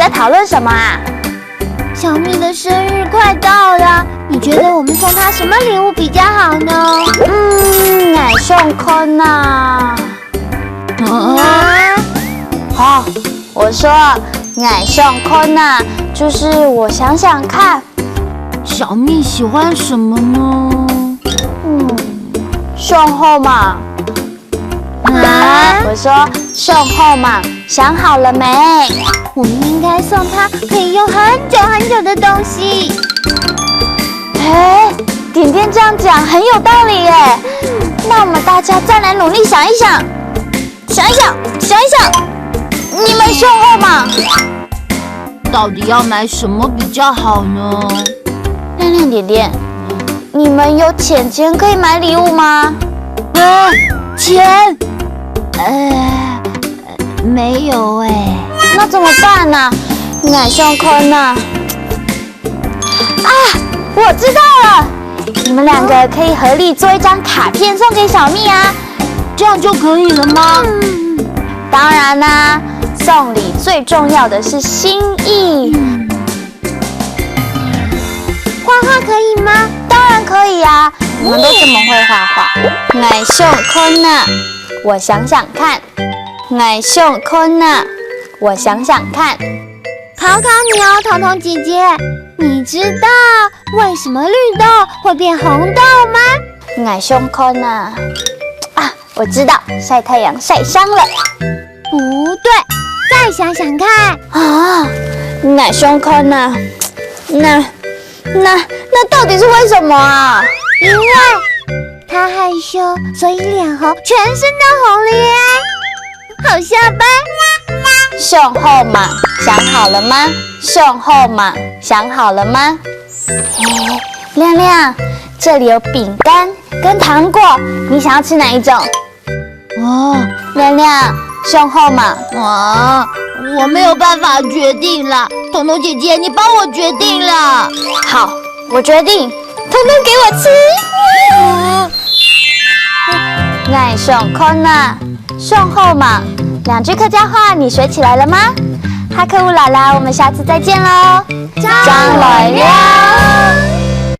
在讨论什么啊？小蜜的生日快到了，你觉得我们送她什么礼物比较好呢？奶送坤啊。好，我说奶送坤啊，就是我想想看，小蜜喜欢什么呢？送后嘛。我说送后嘛，想好了没？我们应该送她可以用很久很久的东西。哎，点点这样讲很有道理耶。那我们大家再来努力想一想，想一想，你们送后嘛？到底要买什么比较好呢？亮亮点点，你们有钱可以买礼物吗？钱？没有哎。那怎么办呢？奶送坤啊！我知道了，你们两个可以合力做一张卡片送给小蜜啊，这样就可以了吗？当然啦，送礼最重要的是心意。画画可以吗？当然可以啊，你们都这么会画画。奶送坤啊，我想想看。奶送坤啊，我想想看。考考你哦，彤彤姐姐，你知道为什么绿豆会变红豆吗？奶送坤啊，我知道，晒太阳晒伤了。不对，再想想看啊，奶送坤啊，那到底是为什么啊？因为他害羞，所以脸红，全身都红了耶。好笑吧？送后嘛，想好了吗？送后嘛，想好了吗？亮亮，这里有饼干跟糖果，你想要吃哪一种？亮亮，送后嘛。我没有办法决定了，彤彤姐姐，你帮我决定了。好，我决定，通通给我吃。奶送坤啊，送后嘛。2句客家话你学起来了吗？哈克乌姥姥，我们下次再见喽！张来了。